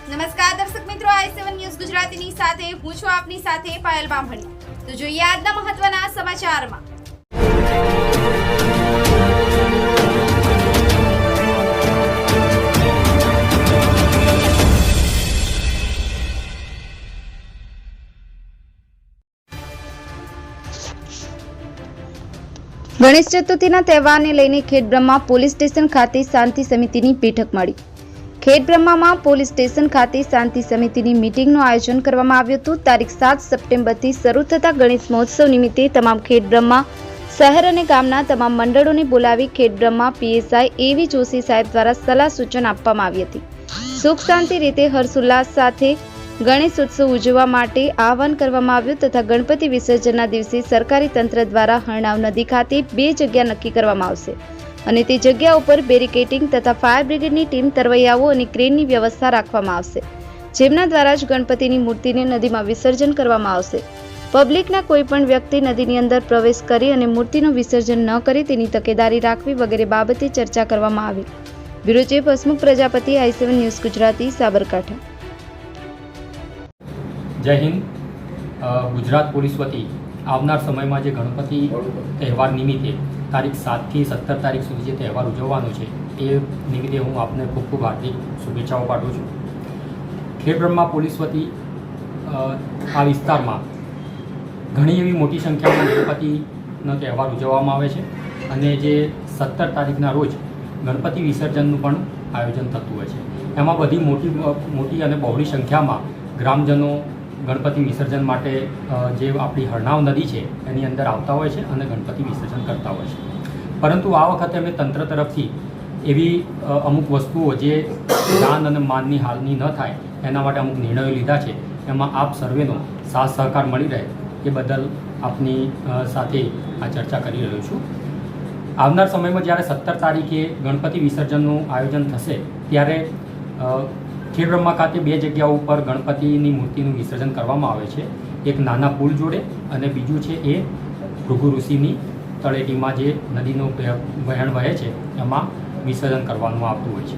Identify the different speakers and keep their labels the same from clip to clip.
Speaker 1: નમસ્કાર દર્શક મિત્રો, i7 ન્યૂઝ ગુજરાતીની સાથે હું છું આપની સાથે પાયલ બામણી। તો જોઈએ આજના મહત્વના સમાચારમાં। ગણેશ ચતુર્થીના તહેવારને લઈને ખેડબ્રહ્મા પોલીસ સ્ટેશન ખાતે શાંતિ સમિતિની બેઠક મળી। ખેડબ્રહ્મામાં પોલીસ સ્ટેશન ખાતે શાંતિ સમિતિની મીટિંગનું આયોજન કરવામાં આવ્યું હતું। તારીખ 7 સપ્ટેમ્બરથી શરૂ થતા ગણેશ મહોત્સવ નિમિત્તે તમામ ખેડબ્રહ્મા શહેર અને ગામના તમામ મંડળોને બોલાવી ખેડબ્રહ્મા પીએસઆઈ એવી જોશી સાહેબ દ્વારા સલાહ સૂચન આપવામાં આવી હતી। સુખ શાંતિ રીતે હર્ષોલ્લાસ સાથે ગણેશ ઉત્સવ ઉજવવા માટે આહવાન કરવામાં આવ્યું તથા ગણપતિ વિસર્જનના દિવસે સરકારી તંત્ર દ્વારા હરણાવ નદી ખાતે 2 જગ્યા નક્કી કરવામાં આવશે અને તે જગ્યા ઉપર બેરિકેડિંગ તથા ફાયર બ્રિગેડની ટીમ, તરવૈયાઓ અને ક્રેનની વ્યવસ્થા રાખવામાં આવશે, જેમના દ્વારા જ ગણપતિની મૂર્તિને નદીમાં વિસર્જન કરવામાં આવશે। પબ્લિકના કોઈ પણ વ્યક્તિ નદીની અંદર પ્રવેશ કરી અને મૂર્તિનું વિસર્જન ન કરે તેની તકેદારી રાખવી વગેરે બાબતે ચર્ચા કરવામાં આવી। Bureau chief Hasmukh Prajapati, i7 news Gujarati, Sabarkantha.
Speaker 2: જય હિન્દ। ગુજરાત પોલીસ વતી આવનાર સમયમાં જે ગણપતિ તહેવાર નિમિત્તે તારીખ 7 થી 17 તારીખ સુધી જે તહેવાર ઉજવવાનો છે એ નિમિત્તે હું આપને ખૂબ ખૂબ હાર્દિક શુભેચ્છાઓ પાઠવું છું। ખેડબ્રહ્મા પોલીસ વતી આ વિસ્તારમાં ઘણી એવી મોટી સંખ્યામાં ગણપતિનો તહેવાર ઉજવવામાં આવે છે અને જે 17 તારીખના રોજ ગણપતિ વિસર્જનનું પણ આયોજન થતું હોય છે। એમાં બધી મોટી અને બહોળી સંખ્યામાં ગ્રામજનો ગણપતિ વિસર્જન માટે જે આપણી હરણાવ નદી છે એની અંદર આવતા હોય છે અને ગણપતિ વિસર્જન કરતા હોય છે। પરંતુ આ વખતે અમે તંત્ર તરફથી એવી અમુક વસ્તુઓ જે જાન અને માનની હાલની ન થાય એના માટે અમુક નિર્ણયો લીધા છે। એમાં આપ સર્વેનો સાથ સહકાર મળી રહે એ બદલ આપની સાથે આ ચર્ચા કરી રહ્યો છું। આવનાર સમયમાં જ્યારે 17 તારીખે ગણપતિ વિસર્જનનું આયોજન થશે ત્યારે ખેડબ્રહ્મા ખાતે 2 જગ્યાઓ ઉપર ગણપતિની મૂર્તિનું વિસર્જન કરવામાં આવે છે। એક નાના પુલ જોડે અને બીજું છે એ ભૃગુ ઋષિની તળેટીમાં જે નદીનું વહેણ વહે છે એમાં વિસર્જન કરવાનું આવતું હોય છે।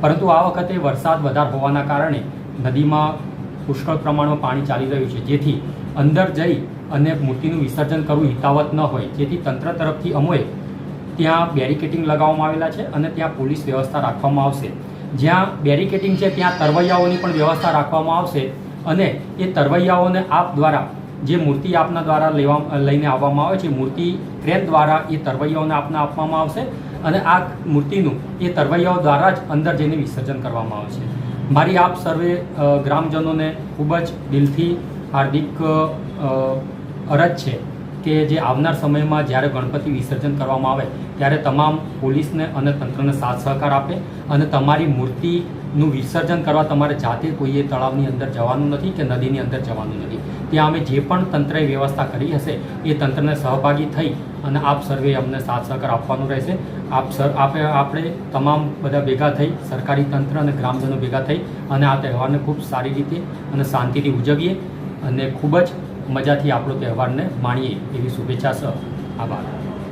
Speaker 2: પરંતુ આ વખતે વરસાદ વધારે હોવાના કારણે નદીમાં પુષ્કળ પ્રમાણમાં પાણી ચાલી રહ્યું છે, જેથી અંદર જઈ અને મૂર્તિનું વિસર્જન કરવું હિતાવત ન હોય, જેથી તંત્ર તરફથી અમોએ ત્યાં બેરિકેડિંગ લગાવવામાં આવેલા છે અને ત્યાં પોલીસ વ્યવસ્થા રાખવામાં આવશે। જ્યાં બેરિકેડિંગ છે ત્યાં તરવૈયાઓની પણ વ્યવસ્થા રાખવામાં આવશે અને એ તરવૈયાઓને આપ દ્વારા જે મૂર્તિ આપના દ્વારા લઈને આવવામાં આવે છે, મૂર્તિ ક્રેન દ્વારા એ તરવૈયાઓને આપને આપવામાં આવશે અને આ મૂર્તિનું એ તરવૈયાઓ દ્વારા જ અંદર જઈને વિસર્જન કરવામાં આવશે। મારી આપ સર્વે ગ્રામજનોને ખૂબ જ દિલથી હાર્દિક અરજ છે કે જે આવનાર સમયમાં જ્યારે ગણપતિ વિસર્જન કરવામાં આવે ત્યારે તમામ પોલીસને અને તંત્રને સાથ સહકાર આપે અને તમારી મૂર્તિનું વિસર્જન કરવા તમારે જાતે કોઈએ તળાવની અંદર જવાનું નથી કે નદીની અંદર જવાનું નથી। ત્યાં અમે જે પણ તંત્રએ વ્યવસ્થા કરી હશે એ તંત્રને સહભાગી થઈ અને આપ સર્વે અમને સાથ સહકાર આપવાનું રહેશે। આપણે તમામ બધા ભેગા થઈ, સરકારી તંત્ર અને ગ્રામજનો ભેગા થઈ અને આ તહેવારને ખૂબ સારી રીતે અને શાંતિથી ઉજવીએ અને ખૂબ જ મજાથી આપણો તહેવારને માણીએ એવી શુભેચ્છા સહ। આભાર।